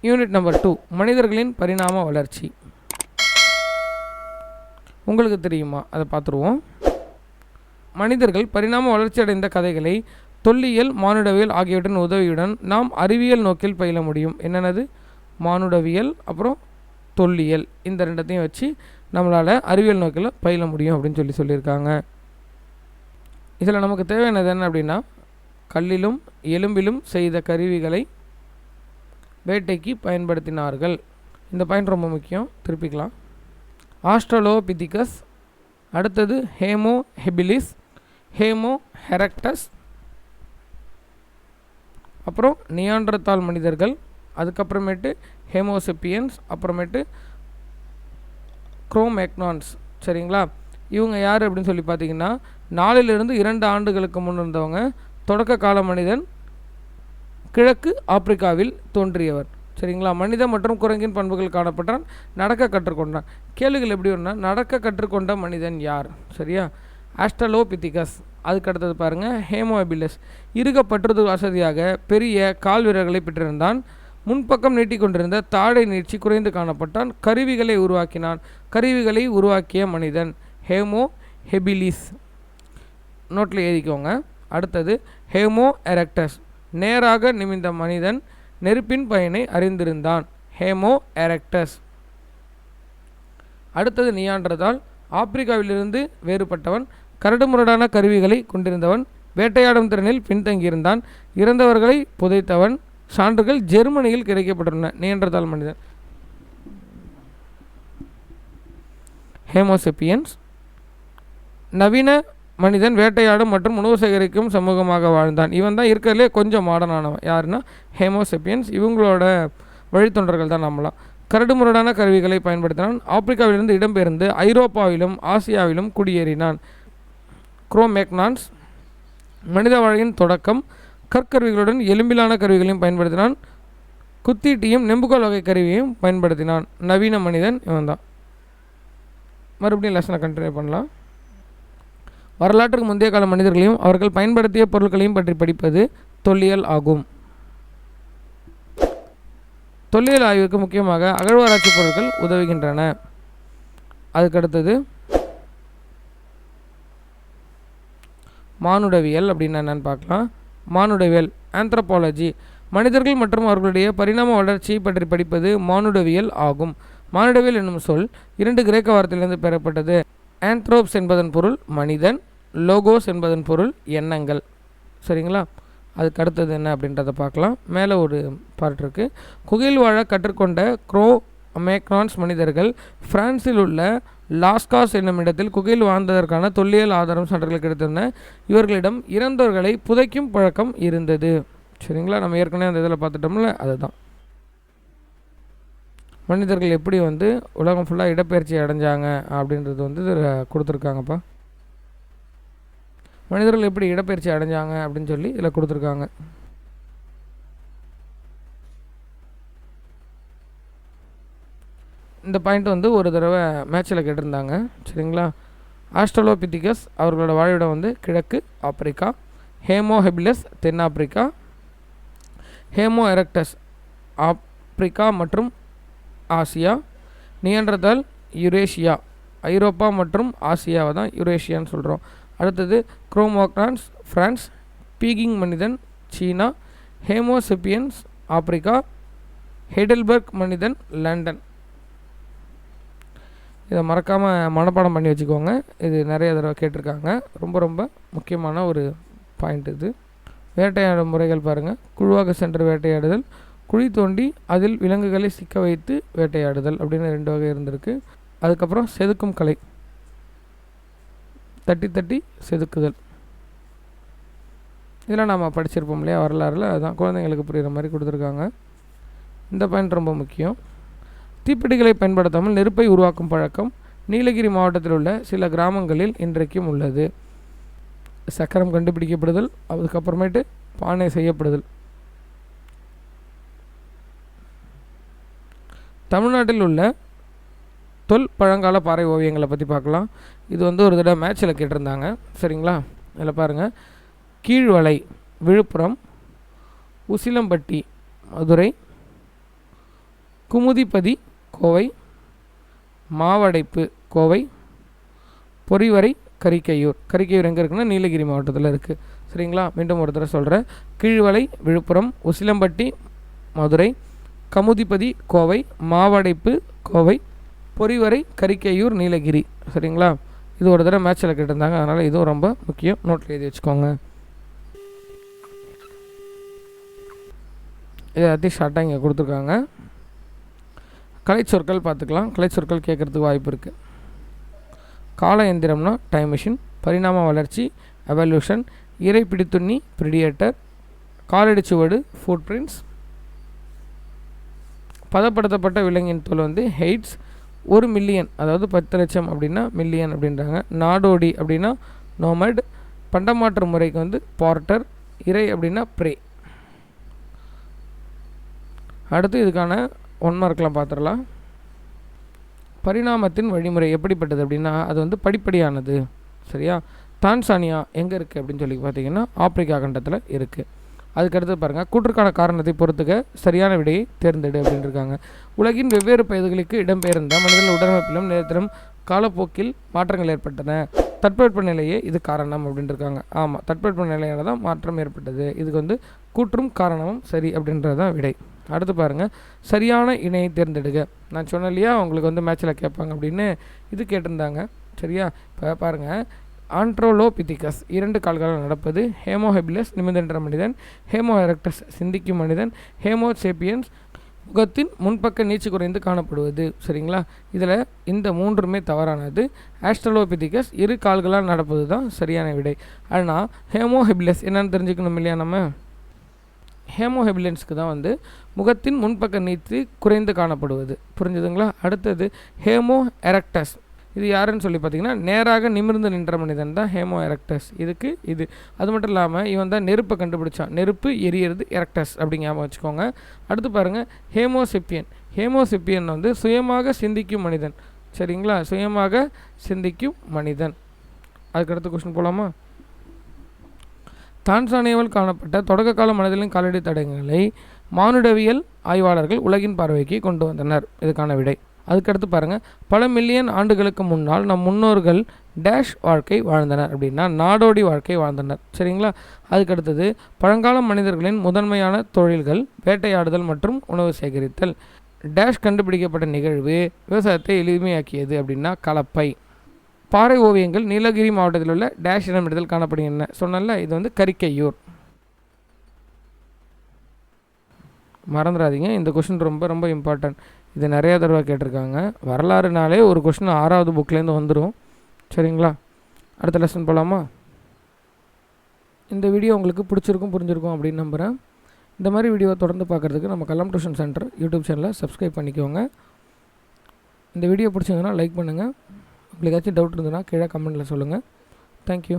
Unit number 2, மனிதர்களின் பரிணாம வளர்ச்சி. உங்களுக்கு தெரியுமா? அதை பார்த்துருவோம். மனிதர்கள் பரிணாம வளர்ச்சி அடைந்த கதைகளை தொல்லியல், மானுடவியல் ஆகியவற்றின் உதவியுடன் நாம் அறிவியல் நோக்கில் பயில முடியும். என்னென்னது? மானுடவியல் அப்புறம் தொல்லியல், இந்த ரெண்டத்தையும் வச்சு நம்மளால் அறிவியல் நோக்கில் பயில முடியும் அப்படின்னு சொல்லியிருக்காங்க. இதில் நமக்கு தேவையானது என்ன அப்படின்னா, கல்லிலும் எலும்பிலும் செய்த கருவிகளை வேட்டைக்கு பயன்படுத்தினார்கள். இந்த பாயிண்ட் ரொம்ப முக்கியம், திருப்பிக்கலாம். ஆஸ்ட்ரலோபிதிகஸ், அடுத்தது ஹேமோ ஹெபிலிஸ், ஹேமோ ஹெரக்டஸ், அப்புறம் நியாண்டர்தால் மனிதர்கள், அதுக்கப்புறமேட்டு ஹேமோசெப்பியன்ஸ், அப்புறமேட்டு குரோமேக்னான்ஸ். சரிங்களா? இவங்க யார் அப்படின்னு சொல்லி பார்த்தீங்கன்னா, 4 to 2 ஆண்டுகளுக்கு முன் இருந்தவங்க. தொடக்க கால மனிதன் கிழக்கு ஆப்பிரிக்காவில் தோன்றியவர். சரிங்களா? மனித மற்றும் குரங்கின் பண்புகள் காணப்பட்டான், நடக்க கற்றுக்கொண்டான். கேள்விகள் எப்படி வரும்னா, நடக்க கற்றுக்கொண்ட மனிதன் யார்? சரியா? ஆஸ்ட்ரலோபிதிகஸ். அதுக்கு அடுத்தது பாருங்கள், ஹேமோ ஹெபிலிஸ். இறுகப்பற்றது வசதியாக பெரிய கால் வீரர்களை பெற்றிருந்தான். முன்பக்கம் நீட்டிக்கொண்டிருந்த தாடை நீட்சி குறைந்து காணப்பட்டான். கருவிகளை உருவாக்கினான். கருவிகளை உருவாக்கிய மனிதன் ஹேமோ ஹெபிலிஸ். நோட்டில் எழுதிக்கோங்க. அடுத்தது ஹேமோ எரெக்டஸ். நேராக நிமிர்ந்த மனிதன் நெருப்பின் பயனை அறிந்திருந்தான். ஹேமோ எரெக்டஸ். அடுத்தது நியாண்டர்தால். ஆப்பிரிக்காவிலிருந்து வேறுபட்டவன், கரடுமுரடான கருவிகளை கொண்டிருந்தவன், வேட்டையாடும் திறனில் பின்தங்கியிருந்தான், இறந்தவர்களை புதைத்தவன். சான்றுகள் ஜெர்மனியில் கிடைக்கப்பட்டுள்ளன. நியாண்டர்தால் மனிதன். ஹேமோசெப்பியன்ஸ். நவீன மனிதன் வேட்டையாடும் மற்றும் உணவு சேகரிக்கும் சமூகமாக வாழ்ந்தான். இவன் தான் இருக்கிறதுலே கொஞ்சம் மாடர்னானவன். யாருன்னா ஹேமோசெப்பியன்ஸ். இவங்களோட வழித்தொண்டர்கள் தான் நம்மளாம். கரடுமுரடான கருவிகளை பயன்படுத்தினான். ஆப்பிரிக்காவிலிருந்து இடம்பெயர்ந்து ஐரோப்பாவிலும் ஆசியாவிலும் குடியேறினான். குரோமேக்னான்ஸ். மனித வாழ்வின் தொடக்கம். கற்கருவிகளுடன் எலும்பிலான கருவிகளையும் பயன்படுத்தினான். குத்தீட்டியும் நெம்புகோல் வகை கருவியையும் பயன்படுத்தினான். நவீன மனிதன் இவன் தான். மறுபடியும் லெசனை கண்டினியூ பண்ணலாம். வரலாற்றுக்கு முந்தைய கால மனிதர்களையும் அவர்கள் பயன்படுத்திய பொருட்களையும் பற்றி படிப்பது தொல்லியல் ஆகும். தொல்லியல் ஆய்வுக்கு முக்கியமாக அகழ்வாராய்ச்சி பொருட்கள் உதவுகின்றன. அதுக்கடுத்தது மானுடவியல் அப்படின்னா என்னன்னு பார்க்கலாம். மானுடவியல், ஆந்த்ரோபாலஜி. மனிதர்கள் மற்றும் அவர்களுடைய பரிணாம வளர்ச்சியை பற்றி படிப்பது மானுடவியல் ஆகும். மானுடவியல் என்னும் சொல் 2 கிரேக்க வார்த்தையிலிருந்து பெறப்பட்டது. ஆந்த்ரோப்ஸ் என்பதன் பொருள் மனிதன், லோகோஸ் என்பதன் பொருள் எண்ணங்கள். சரிங்களா? அதுக்கு அடுத்தது என்ன அப்படின்றத பார்க்கலாம். மேலே ஒரு பார்ட் இருக்குது. குகையில் வாழ கற்றுக்கொண்ட குரோமேக்னான்ஸ் மனிதர்கள் பிரான்சில் உள்ள லாஸ்காஸ் என்னும் இடத்தில் குகையில் வாழ்ந்ததற்கான தொல்லியல் ஆதாரம் சான்றுகள் கிடைத்திருந்தன. இவர்களிடம் இறந்தவர்களை புதைக்கும் பழக்கம் இருந்தது. சரிங்களா? நம்ம ஏற்கனவே அந்த இதில் பார்த்துட்டோம்ல, அதுதான். மனிதர்கள் எப்படி உலகம் ஃபுல்லாக இடப்பெயர்ச்சி அடைஞ்சாங்க அப்படின்றது இதில் கொடுத்துருக்காங்கப்பா. மனிதர்கள் எப்படி இடப்பெயர்ச்சி அடைஞ்சாங்க அப்படின்னு சொல்லி இதில் கொடுத்துருக்காங்க. இந்த பாயிண்ட் ஒரு தடவை மேட்சில் கேட்டிருந்தாங்க. சரிங்களா? ஆஸ்ட்ரலோபிதிகஸ் அவர்களோட வாழ்விடம் கிழக்கு ஆப்பிரிக்கா. ஹேமோ ஹெபிலிஸ் தென்னாப்பிரிக்கா. ஹேமோ எரெக்டஸ் ஆப்பிரிக்கா மற்றும் ஆசியா. நியாண்டர்தால் யுரேஷியா, ஐரோப்பா மற்றும் ஆசியாவை தான் யுரேஷியான்னு சொல்கிறோம். அடுத்தது குரோமேக்னான்ஸ் பிரான்ஸ். பீகிங் மனிதன் சீனா. ஹேமோசெப்பியன்ஸ் ஆப்பிரிக்கா. ஹெய்டல்பர்க் மனிதன் லண்டன். இதை மறக்காமல் மனப்பாடம் பண்ணி வச்சுக்கோங்க. இது நிறைய தடவை கேட்டிருக்காங்க. ரொம்ப ரொம்ப முக்கியமான ஒரு பாயிண்ட் இது. வேட்டையாடும் முறைகள் பாருங்கள். குழுவாக சென்று வேட்டையாடுதல், குழி தோண்டி அதில் விலங்குகளை சிக்க வைத்து வேட்டையாடுதல் அப்படின்னு 2 வகை இருந்திருக்கு. அதுக்கப்புறம் செதுக்கும் கலை, தட்டி தட்டி செதுக்குதல். இதெல்லாம் நாம் படிச்சிருப்போம் இல்லையா வரலாறுல, அதுதான் குழந்தைங்களுக்கு புரிகிற மாதிரி கொடுத்துருக்காங்க. இந்த பாயிண்ட் ரொம்ப முக்கியம். தீப்பெட்டிகளை பயன்படுத்தாமல் நெருப்பை உருவாக்கும் பழக்கம் நீலகிரி மாவட்டத்தில் உள்ள சில கிராமங்களில் இன்றைக்கும் உள்ளது. சக்கரம் கண்டுபிடிக்கப்படுதல், அதுக்கப்புறமேட்டு பானை செய்யப்படுதல். தமிழ்நாட்டில் உள்ள பழங்கால பாறை ஓவியங்களை பற்றி பார்க்கலாம். இது ஒரு தடவை மேட்சில் கேட்டிருந்தாங்க. சரிங்களா? இதில் பாருங்கள். கீழ்வளை விழுப்புரம், உசிலம்பட்டி மதுரை, குமுதிப்பதி கோவை, மாவடைப்பு கோவை, பொறிவரை கரிக்கையூர். கரிக்கையூர் எங்கே இருக்குன்னா நீலகிரி மாவட்டத்தில் இருக்குது. சரிங்களா, மீண்டும் ஒரு தடவை சொல்கிறேன். கீழ்வளை விழுப்புரம், உசிலம்பட்டி மதுரை, கமுதிப்பதி கோவை, மாவடைப்பு கோவை, பொறிவரை கரிக்கையூர் நீலகிரி. சரிங்களா, இது ஒரு தடவை மேட்ச்சில் கேட்டிருந்தாங்க, அதனால் இதுவும் ரொம்ப முக்கியம், நோட்டில் எழுதி வச்சுக்கோங்க. இது எல்லாத்தையும் ஷார்ட்டாக இங்கே கொடுத்துருக்காங்க. கலைச்சொற்கள் பார்த்துக்கலாம். கலைச்சொற்கள் கேட்குறதுக்கு வாய்ப்பு இருக்குது. கால எந்திரம்னா டைம் மிஷின், பரிணாம வளர்ச்சி எவல்யூஷன், இறை பிடித்துண்ணி பிரிடியேட்டர், காலடி சுவடு ஃபுட் பிரிண்ட்ஸ், பதப்படுத்தப்பட்ட விலங்கின் தோல் வந்து ஹெய்ட்ஸ், 1 மில்லியன் அதாவது 10 லட்சம் அப்படின்னா மில்லியன் அப்படின்றாங்க, நாடோடி அப்படின்னா நோமட், பண்டமாற்று முறைக்கு வந்து பார்ட்டர், இறை அப்படின்னா ப்ரே. அடுத்து இதுக்கான 1 மார்க்லாம் பார்த்துடலாம். பரிணாமத்தின் வழிமுறை எப்படிப்பட்டது அப்படின்னா அது வந்து படிப்படியானது. சரியா, தான்சானியா எங்கே இருக்குது அப்படின்னு சொல்லி பார்த்தீங்கன்னா ஆப்பிரிக்கா கண்டத்தில் இருக்குது. அதுக்கடுத்து பாருங்கள், கூற்றுக்கான காரணத்தை பொறுத்துக்க சரியான விடையை தேர்ந்தெடு அப்படின்னு இருக்காங்க. உலகின் வெவ்வேறு பகுதிகளுக்கு இடம்பெயர்ந்த மனிதர்கள் உடலமைப்பிலும் நேரத்திலும் காலப்போக்கில் மாற்றங்கள் ஏற்பட்டன. தட்பவெப்ப நிலையே இது காரணம் அப்படின்னு இருக்காங்க. ஆமாம், தட்பவெப்ப நிலையால் தான் மாற்றம் ஏற்பட்டது. இதுக்கு வந்து கூற்றும் காரணமும் சரி அப்படின்றது தான் விடை. அடுத்து பாருங்கள், சரியான இணையை தேர்ந்தெடுக்க. நான் சொன்னேன் இல்லையா உங்களுக்கு வந்து மேட்ச்சில் கேட்பாங்க அப்படின்னு, இது கேட்டிருந்தாங்க. சரியா, இப்போ பாருங்கள், ஆண்ட்ரோலோபிதிகஸ் 2 கால்களால் நடப்பது, ஹேமோஹெபிலஸ் நிமிர்ந்தென்ற மனிதன், ஹேமோ எரெக்டஸ் சிந்திக்கும் மனிதன், ஹேமோசேப்பியன்ஸ் முகத்தின் முன்பக்க நீச்சு குறைந்து காணப்படுவது. சரிங்களா, இதில் இந்த 3மே தவறானது. ஆஸ்ட்ரலோபிதிகஸ் 2 கால்களால் நடப்பது தான் சரியான விடை. ஆனால் ஹேமோஹெபிலஸ் என்னென்னு தெரிஞ்சுக்கணும் இல்லையா நம்ம? ஹேமோஹெபிலன்ஸ்க்கு தான் வந்து முகத்தின் முன்பக்க நீச்சு குறைந்து காணப்படுவது. புரிஞ்சுதுங்களா? அடுத்தது ஹேமோ எரெக்டஸ், இது யாருன்னு சொல்லி பார்த்தீங்கன்னா நேராக நிமிர்ந்து நின்ற மனிதன் தான் ஹேமோ எரெக்டஸ். இதுக்கு இது அது மட்டும் இல்லாமல் இவன் தான் நெருப்பை கண்டுபிடிச்சான். நெருப்பு எரியறது எரெக்டஸ் அப்படி ஞாபகம் வச்சுக்கோங்க. அடுத்து பாருங்கள், ஹேமோசெப்பியன். ஹேமோசெப்பியன் வந்து சுயமாக சிந்திக்கும் மனிதன். சரிங்களா, சுயமாக சிந்திக்கும் மனிதன். அதுக்கடுத்து கொஸ்டின் போகலாமா? தான்சானியாவில் காணப்பட்ட தொடக்க கால மனிதர்களின் காலடி தடயங்களை மானுடவியல் ஆய்வாளர்கள் உலகின் பார்வைக்கு கொண்டு வந்தனர். இதுக்கான விடை. அதுக்கடுத்து பாருங்கள், பல மில்லியன் ஆண்டுகளுக்கு முன்னால் நம் முன்னோர்கள் டேஷ் வாழ்க்கை வாழ்ந்தனர் அப்படின்னா நாடோடி வாழ்க்கை வாழ்ந்தனர். சரிங்களா, அதுக்கடுத்தது பழங்கால மனிதர்களின் முதன்மையான தொழில்கள் வேட்டையாடுதல் மற்றும் உணவு சேகரித்தல். டேஷ் கண்டுபிடிக்கப்பட்ட நிகழ்வு விவசாயத்தை எளிமையாக்கியது அப்படின்னா கலப்பை. பாறை ஓவியங்கள் நீலகிரி மாவட்டத்தில் உள்ள டேஷ் இடமிடத்தில் காணப்படுகின்றன. சொன்னல இது வந்து கரிக்கையூர். மறந்துடாதீங்க, இந்த கொஷின் ரொம்ப ரொம்ப இம்பார்ட்டன்ட். இது நிறையா தடவை கேட்டிருக்காங்க. வரலாறுனாலே ஒரு கொஷின் 6வது புக்லேருந்து வந்துடும். சரிங்களா, அடுத்த லெசன் போகலாமா? இந்த வீடியோ உங்களுக்கு பிடிச்சிருக்கும் புரிஞ்சிருக்கும் அப்படின்னு நம்புகிறேன். இந்த மாதிரி வீடியோவை தொடர்ந்து பார்க்குறதுக்கு நம்ம கலாம் டியூஷன் சென்டர் யூடியூப் சேனலை சப்ஸ்கிரைப் பண்ணிக்கோங்க. இந்த வீடியோ பிடிச்சிங்கன்னா லைக் பண்ணுங்கள். உங்களுக்கு ஏதாச்சும் டவுட் இருந்ததுன்னா கீழே கமெண்ட்டில் சொல்லுங்கள். தேங்க்யூ.